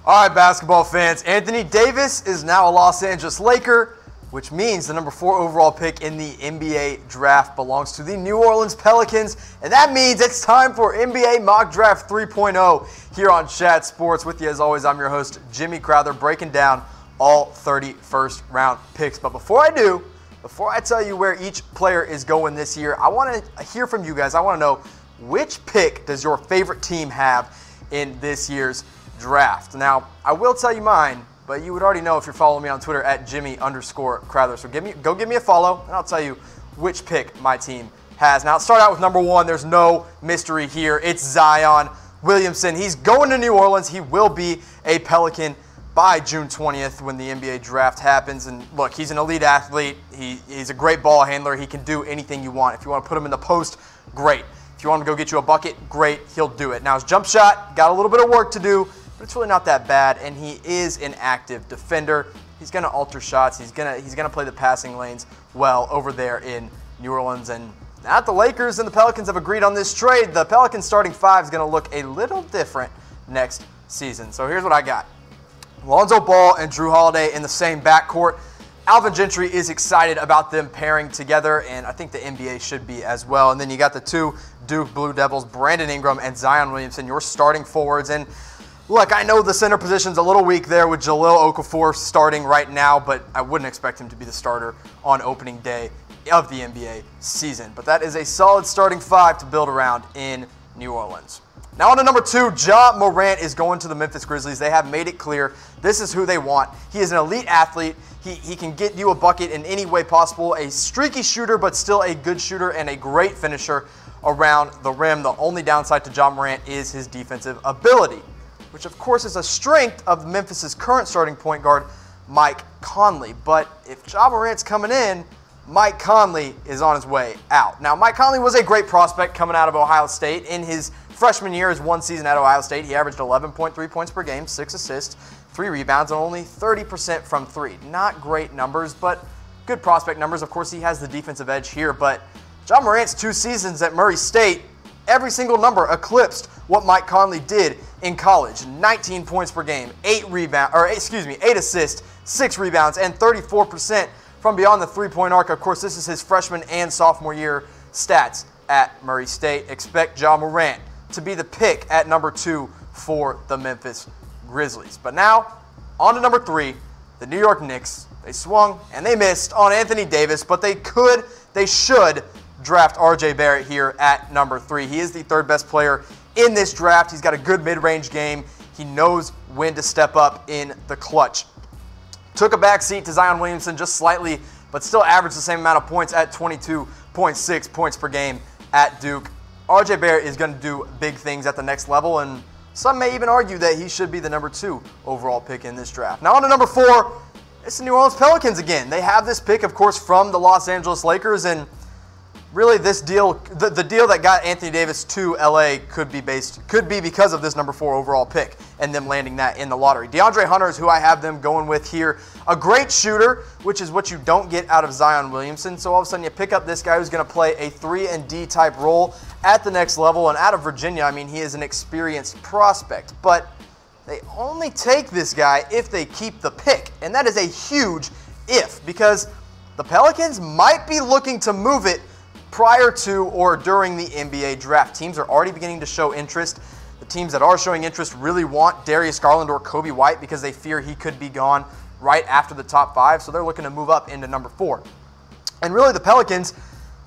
All right, basketball fans, Anthony Davis is now a Los Angeles Laker, which means the number 4 overall pick in the NBA draft belongs to the New Orleans Pelicans, and that means it's time for NBA Mock Draft 3.0 here on Chat Sports. With you as always, I'm your host, Jimmy Crowther, breaking down all 31st round picks. But before I tell you where each player is going this year, I want to hear from you guys. I want to know, which pick does your favorite team have in this year's draft? Now, I will tell you mine, but you would already know if you're following me on Twitter at Jimmy_Crowther. So go give me a follow, and I'll tell you which pick my team has. Now, let's start out with number 1. There's no mystery here. It's Zion Williamson. He's going to New Orleans. He will be a Pelican by June 20th when the NBA draft happens. And look, he's an elite athlete. He's a great ball handler. He can do anything you want. If you want to put him in the post, great. If you want him to go get you a bucket, great. He'll do it. Now, his jump shot got a little bit of work to do, but it's really not that bad, and he is an active defender. He's going to alter shots. He's going to play the passing lanes well over there in New Orleans. And now that the Lakers and the Pelicans have agreed on this trade, the Pelicans starting 5 is going to look a little different next season. So here's what I got. Lonzo Ball and Jrue Holiday in the same backcourt. Alvin Gentry is excited about them pairing together, and I think the NBA should be as well. And then you got the 2 Duke Blue Devils, Brandon Ingram and Zion Williamson, your starting forwards. And look, I know the center position's a little weak there with Jahlil Okafor starting right now, but I wouldn't expect him to be the starter on opening day of the NBA season. But that is a solid starting 5 to build around in New Orleans. Now on to number 2, Ja Morant is going to the Memphis Grizzlies. They have made it clear this is who they want. He is an elite athlete. He can get you a bucket in any way possible. A streaky shooter, but still a good shooter and a great finisher around the rim. The only downside to Ja Morant is his defensive ability, which of course is a strength of Memphis' current starting point guard, Mike Conley. But if Ja Morant's coming in, Mike Conley is on his way out. Now, Mike Conley was a great prospect coming out of Ohio State. In his freshman year, his 1 season at Ohio State, he averaged 11.3 points per game, 6 assists, 3 rebounds, and only 30% from 3. Not great numbers, but good prospect numbers. Of course, he has the defensive edge here, but Ja Morant's 2 seasons at Murray State, every single number eclipsed what Mike Conley did in college. 19 points per game, 8 assists, 6 rebounds, and 34% from beyond the 3-point arc. Of course, this is his freshman and sophomore year stats at Murray State. Expect Ja Morant to be the pick at number 2 for the Memphis Grizzlies. But now, on to number 3, the New York Knicks. They swung and they missed on Anthony Davis, but they should draft RJ Barrett here at number 3. He is the 3rd best player in this draft. He's got a good mid-range game. He knows when to step up in the clutch. Took a backseat to Zion Williamson just slightly, but still averaged the same amount of points at 22.6 points per game at Duke. RJ Barrett is going to do big things at the next level, and some may even argue that he should be the number 2 overall pick in this draft. Now on to number 4, it's the New Orleans Pelicans again. They have this pick, of course, from the Los Angeles Lakers, and really this deal, the deal that got Anthony Davis to LA could be because of this number 4 overall pick and them landing that in the lottery. DeAndre Hunter is who I have them going with here. A great shooter, which is what you don't get out of Zion Williamson. So all of a sudden you pick up this guy who's going to play a 3-and-D type role at the next level. And out of Virginia, I mean, he is an experienced prospect. But they only take this guy if they keep the pick. And that is a huge if, because the Pelicans might be looking to move it prior to or during the NBA draft. Teams are already beginning to show interest. The teams that are showing interest really want Darius Garland or Kobe White because they fear he could be gone right after the top 5, so they're looking to move up into number 4. And really the Pelicans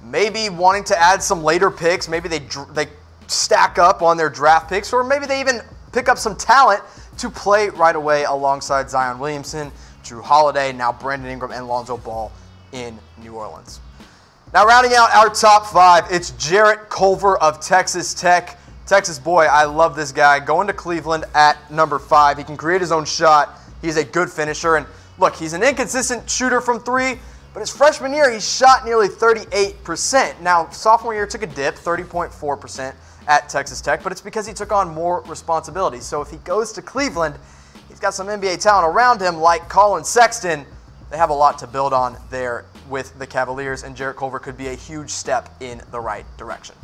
may be wanting to add some later picks. Maybe they stack up on their draft picks, or maybe they even pick up some talent to play right away alongside Zion Williamson, Jrue Holiday, now Brandon Ingram, and Lonzo Ball in New Orleans. Now rounding out our top 5, it's Jarrett Culver of Texas Tech. Texas boy, I love this guy. Going to Cleveland at number 5. He can create his own shot. He's a good finisher. And look, he's an inconsistent shooter from 3, but his freshman year, he shot nearly 38%. Now, sophomore year took a dip, 30.4% at Texas Tech, but it's because he took on more responsibilities. So if he goes to Cleveland, he's got some NBA talent around him like Colin Sexton. They have a lot to build on there with the Cavaliers, and Jarrett Culver could be a huge step in the right direction.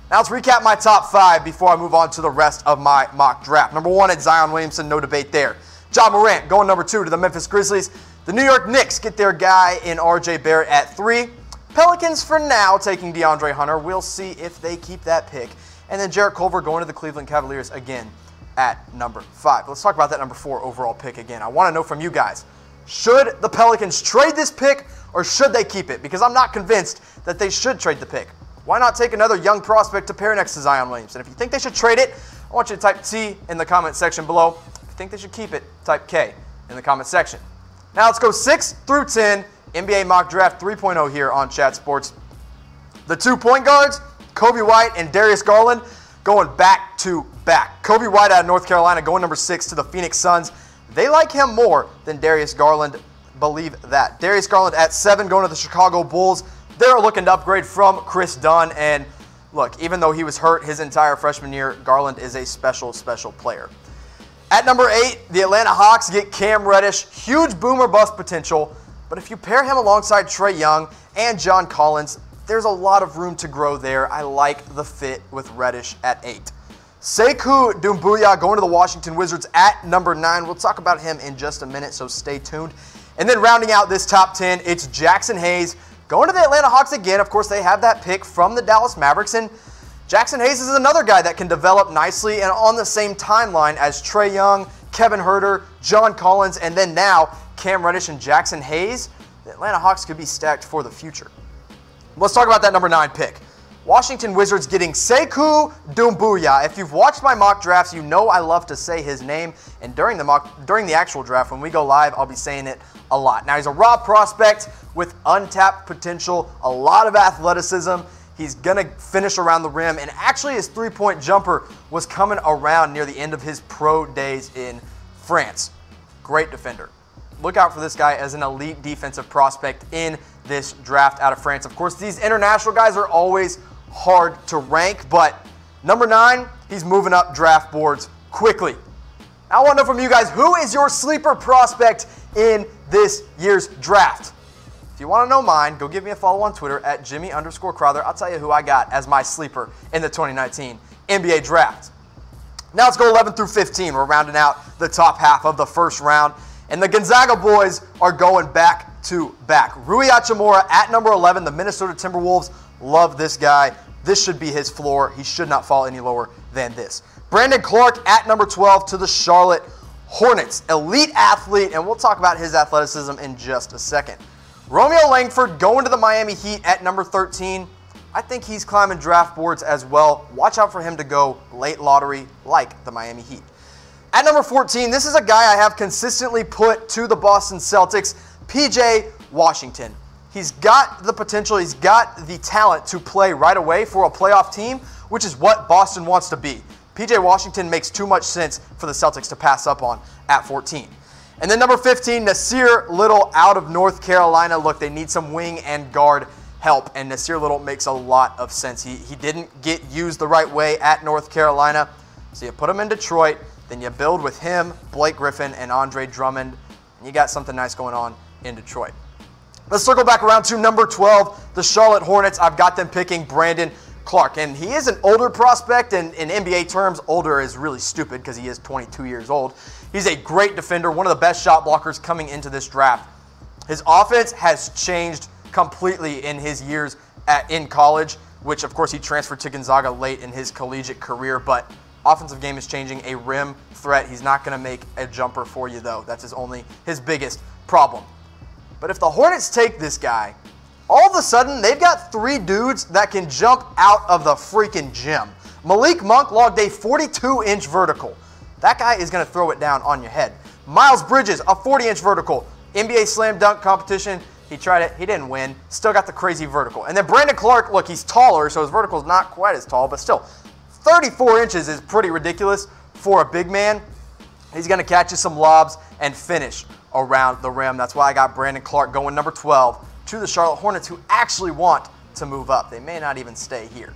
Now let's recap my top 5 before I move on to the rest of my mock draft. Number 1 is Zion Williamson, no debate there. Ja Morant going number 2 to the Memphis Grizzlies. The New York Knicks get their guy in RJ Barrett at 3. Pelicans for now taking DeAndre Hunter. We'll see if they keep that pick. And then Jarrett Culver going to the Cleveland Cavaliers again at number 5. Let's talk about that number 4 overall pick again. I want to know from you guys, should the Pelicans trade this pick or should they keep it? Because I'm not convinced that they should trade the pick. Why not take another young prospect to pair next to Zion Williamson? If you think they should trade it, I want you to type T in the comment section below. If you think they should keep it, type K in the comment section. Now let's go 6 through 10, NBA Mock Draft 3.0 here on Chat Sports. The 2 point guards, Coby White and Darius Garland, going back to back. Coby White out of North Carolina going number 6 to the Phoenix Suns. They like him more than Darius Garland. Believe that. Darius Garland at 7 going to the Chicago Bulls. They're looking to upgrade from Chris Dunn. And look, even though he was hurt his entire freshman year, Garland is a special, special player. At number 8, the Atlanta Hawks get Cam Reddish. Huge boomer bust potential. But if you pair him alongside Trae Young and John Collins, there's a lot of room to grow there. I like the fit with Reddish at 8. Sekou Doumbouya going to the Washington Wizards at number 9. We'll talk about him in just a minute, so stay tuned. And then rounding out this top 10, it's Jackson Hayes going to the Atlanta Hawks again. Of course, they have that pick from the Dallas Mavericks. And Jackson Hayes is another guy that can develop nicely and on the same timeline as Trae Young, Kevin Huerter, John Collins, and then now Cam Reddish and Jackson Hayes. The Atlanta Hawks could be stacked for the future. Let's talk about that number 9 pick. Washington Wizards getting Sekou Doumbouya. If you've watched my mock drafts, you know I love to say his name. And during the actual draft, when we go live, I'll be saying it a lot. Now, he's a raw prospect with untapped potential, a lot of athleticism. He's going to finish around the rim. And actually, his three-point jumper was coming around near the end of his pro days in France. Great defender. Look out for this guy as an elite defensive prospect in this draft out of France. Of course, these international guys are always hard to rank, but number 9, he's moving up draft boards quickly. Now, I want to know from you guys, who is your sleeper prospect in this year's draft? If you want to know mine, go give me a follow on Twitter at Jimmy_Crowther. I'll tell you who I got as my sleeper in the 2019 NBA draft. Now let's go 11 through 15. We're rounding out the top half of the first round. And the Gonzaga boys are going back to back. Rui Hachimura at number 11. The Minnesota Timberwolves love this guy. This should be his floor. He should not fall any lower than this. Brandon Clark at number 12 to the Charlotte Hornets. Elite athlete, and we'll talk about his athleticism in just a second. Romeo Langford going to the Miami Heat at number 13. I think he's climbing draft boards as well. Watch out for him to go late lottery like the Miami Heat. At number 14, this is a guy I have consistently put to the Boston Celtics, PJ Washington. He's got the potential, he's got the talent to play right away for a playoff team, which is what Boston wants to be. PJ Washington makes too much sense for the Celtics to pass up on at 14. And then number 15, Nasir Little out of North Carolina. Look, they need some wing and guard help, and Nasir Little makes a lot of sense. He didn't get used the right way at North Carolina, so you put him in Detroit. Then you build with him, Blake Griffin, and Andre Drummond. And you got something nice going on in Detroit. Let's circle back around to number 12, the Charlotte Hornets. I've got them picking Brandon Clark. And he is an older prospect, and in NBA terms, older is really stupid because he is 22 years old. He's a great defender, one of the best shot blockers coming into this draft. His offense has changed completely in his years in college, which, of course, he transferred to Gonzaga late in his collegiate career, but offensive game is changing, a rim threat. He's not going to make a jumper for you, though. That's his biggest problem. But if the Hornets take this guy, all of a sudden, they've got 3 dudes that can jump out of the freaking gym. Malik Monk logged a 42-inch vertical. That guy is going to throw it down on your head. Miles Bridges, a 40-inch vertical. NBA slam dunk competition. He tried it. He didn't win. Still got the crazy vertical. And then Brandon Clark, look, he's taller, so his vertical is not quite as tall, but still, 34 inches is pretty ridiculous for a big man. He's going to catch you some lobs and finish around the rim. That's why I got Brandon Clark going number 12 to the Charlotte Hornets, who actually want to move up. They may not even stay here.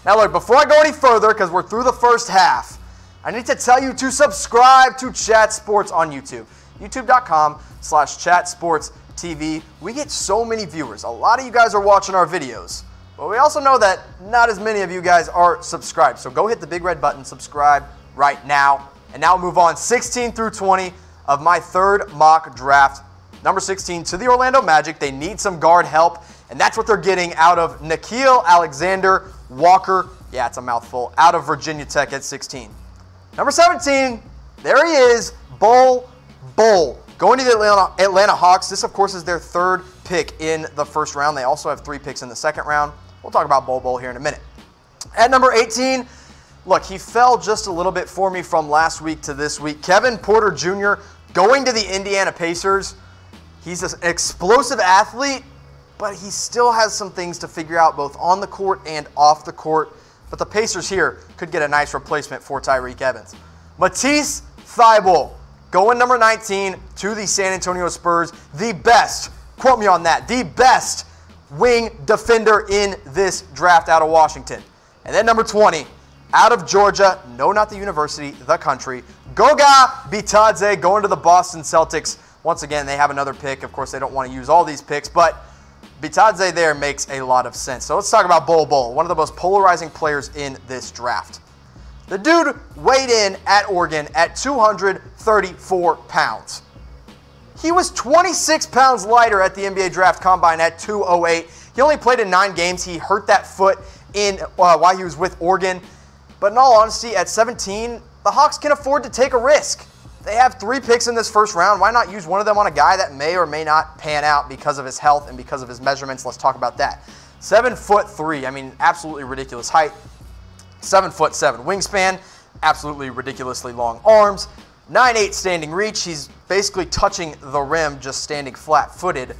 Now, look, before I go any further, because we're through the first half, I need to tell you to subscribe to Chat Sports on YouTube. YouTube.com/ChatSportsTV. We get so many viewers. A lot of you guys are watching our videos, But we also know that not as many of you guys are subscribed. So go hit the big red button, subscribe right now. And now we'll move on 16 through 20 of my third mock draft. Number 16 to the Orlando Magic. They need some guard help, and that's what they're getting out of Nickeil Alexander Walker. Yeah, it's a mouthful. Out of Virginia Tech at 16. Number 17, there he is, Bol Bol. Going to the Atlanta Hawks. This, of course, is their third pick in the first round. They also have 3 picks in the second round. We'll talk about Bol Bol here in a minute. At number 18, look, he fell just a little bit for me from last week to this week. Kevin Porter Jr. going to the Indiana Pacers. He's an explosive athlete, but he still has some things to figure out both on the court and off the court. But the Pacers here could get a nice replacement for Tyreke Evans. Matisse Thybulle going number 19 to the San Antonio Spurs. The best, quote me on that, the best wing defender in this draft out of Washington. And then number 20, out of Georgia, no, not the university, the country, Goga Bitadze going to the Boston Celtics. Once again, they have another pick. Of course, they don't want to use all these picks, but Bitadze there makes a lot of sense. So let's talk about Bol Bol, one of the most polarizing players in this draft. The dude weighed in at Oregon at 234 pounds. He was 26 pounds lighter at the NBA Draft Combine at 208. He only played in 9 games. He hurt that foot while he was with Oregon. But in all honesty, at 17, the Hawks can afford to take a risk. They have 3 picks in this first round. Why not use one of them on a guy that may or may not pan out because of his health and because of his measurements? Let's talk about that. 7'3", I mean, absolutely ridiculous height. 7'7" wingspan, absolutely ridiculously long arms. 9'8" standing reach. He's basically touching the rim, just standing flat-footed.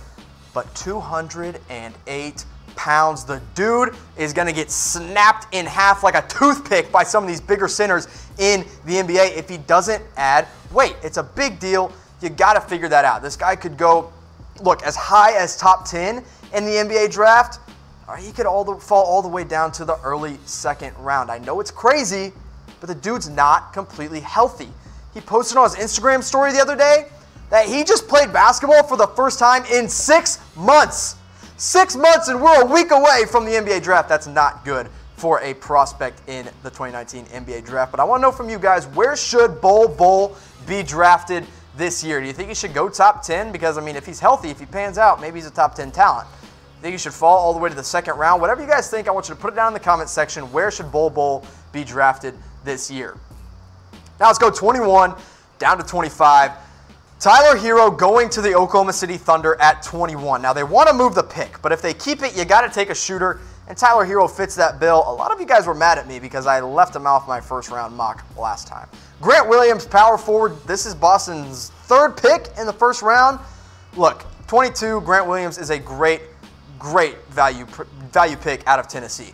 But 208 pounds. The dude is going to get snapped in half like a toothpick by some of these bigger centers in the NBA if he doesn't add weight. It's a big deal. You got to figure that out. This guy could go, look, as high as top 10 in the NBA draft, or he could fall all the way down to the early second round. I know it's crazy, but the dude's not completely healthy. He posted on his Instagram story the other day that he just played basketball for the first time in 6 months. 6 months, and we're a week away from the NBA draft. That's not good for a prospect in the 2019 NBA draft. But I want to know from you guys, where should Bol Bol be drafted this year? Do you think he should go top 10? Because, I mean, if he's healthy, if he pans out, maybe he's a top 10 talent. Think he should fall all the way to the second round? Whatever you guys think, I want you to put it down in the comment section. Where should Bol Bol be drafted this year? Now let's go 21 down to 25. Tyler Hero going to the Oklahoma City Thunder at 21. Now they want to move the pick, but if they keep it, you got to take a shooter, and Tyler Hero fits that bill. A lot of you guys were mad at me because I left him off my first round mock last time. Grant Williams, power forward. This is Boston's 3rd pick in the first round. Look, 22, Grant Williams is a great value pick out of Tennessee.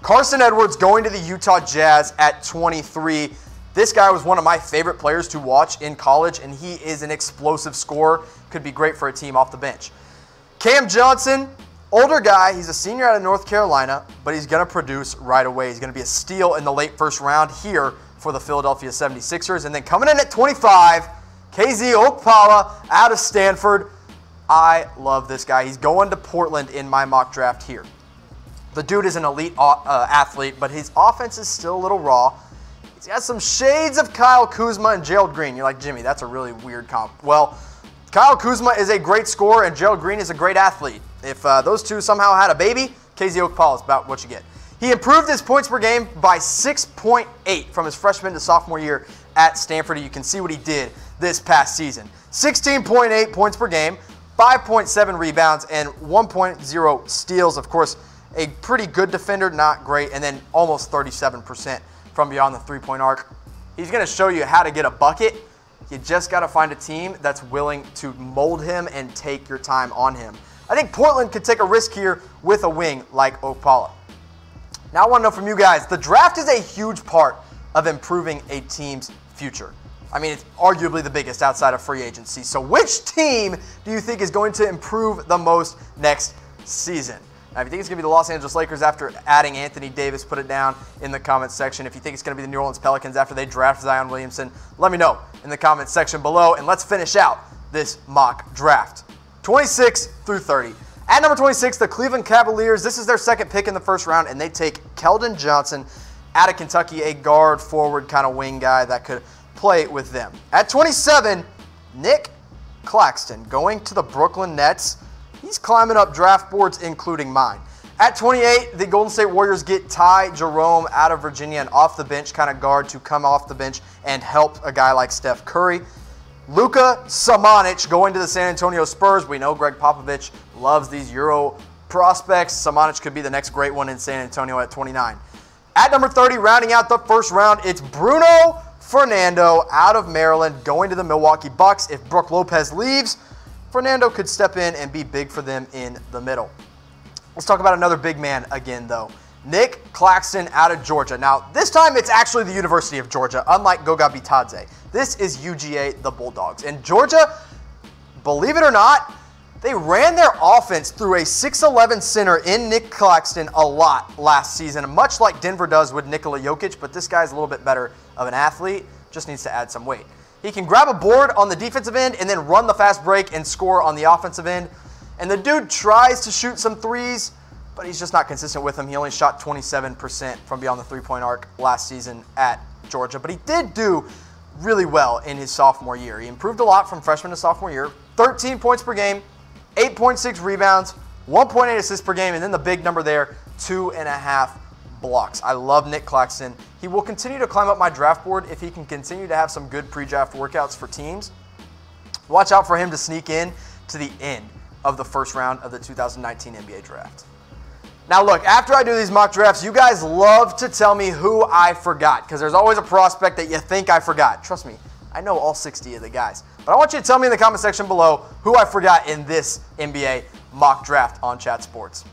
Carson Edwards going to the Utah Jazz at 23. This guy was one of my favorite players to watch in college, and he is an explosive scorer. Could be great for a team off the bench. Cam Johnson, older guy. He's a senior out of North Carolina, but he's going to produce right away. He's going to be a steal in the late first round here for the Philadelphia 76ers. And then coming in at 25, KZ Okpala out of Stanford. I love this guy. He's going to Portland in my mock draft here. The dude is an elite athlete, but his offense is still a little raw. He's got some shades of Kyle Kuzma and Gerald Green. You're like, Jimmy, that's a really weird comp. Well, Kyle Kuzma is a great scorer, and Gerald Green is a great athlete. If those two somehow had a baby, KZ Okpala is about what you get. He improved his points per game by 6.8 from his freshman to sophomore year at Stanford. You can see what he did this past season. 16.8 points per game, 5.7 rebounds, and 1.0 steals. Of course, a pretty good defender, not great, and then almost 37% from beyond the three-point arc. He's going to show you how to get a bucket. You just got to find a team that's willing to mold him and take your time on him. I think Portland could take a risk here with a wing like Okpala. Now I want to know from you guys, the draft is a huge part of improving a team's future. I mean, it's arguably the biggest outside of free agency. So which team do you think is going to improve the most next season? Now, if you think it's going to be the Los Angeles Lakers after adding Anthony Davis, put it down in the comments section. If you think it's going to be the New Orleans Pelicans after they draft Zion Williamson, let me know in the comments section below. And let's finish out this mock draft. 26 through 30. At number 26, the Cleveland Cavaliers. This is their second pick in the first round, and they take Keldon Johnson out of Kentucky, a guard, forward kind of wing guy that could play with them. At 27, Nick Claxton going to the Brooklyn Nets. He's climbing up draft boards, including mine. At 28, the Golden State Warriors get Ty Jerome out of Virginia, an off-the-bench kind of guard to come off the bench and help a guy like Steph Curry. Luka Samanic going to the San Antonio Spurs. We know Greg Popovich loves these Euro prospects. Samanic could be the next great one in San Antonio at 29. At number 30, rounding out the first round, it's Bruno Fernando out of Maryland going to the Milwaukee Bucks. If Brook Lopez leaves, Fernando could step in and be big for them in the middle. Let's talk about another big man again, though. Nick Claxton out of Georgia. Now, this time it's actually the University of Georgia, unlike Goga Bitadze. This is UGA, the Bulldogs. And Georgia, believe it or not, they ran their offense through a 6'11 center in Nick Claxton a lot last season, much like Denver does with Nikola Jokic, but this guy's a little bit better of an athlete, just needs to add some weight. He can grab a board on the defensive end and then run the fast break and score on the offensive end. And the dude tries to shoot some threes, but he's just not consistent with them. He only shot 27% from beyond the three-point arc last season at Georgia, but he did do really well in his sophomore year. He improved a lot from freshman to sophomore year, 13 points per game, 8.6 rebounds, 1.8 assists per game, and then the big number there, 2.5 blocks. I love Nick Claxton. He will continue to climb up my draft board if he can continue to have some good pre-draft workouts for teams. Watch out for him to sneak in to the end of the first round of the 2019 NBA draft. Now look, after I do these mock drafts, you guys love to tell me who I forgot, because there's always a prospect that you think I forgot. Trust me, I know all 60 of the guys. But I want you to tell me in the comment section below who I forgot in this NBA mock draft on Chat Sports.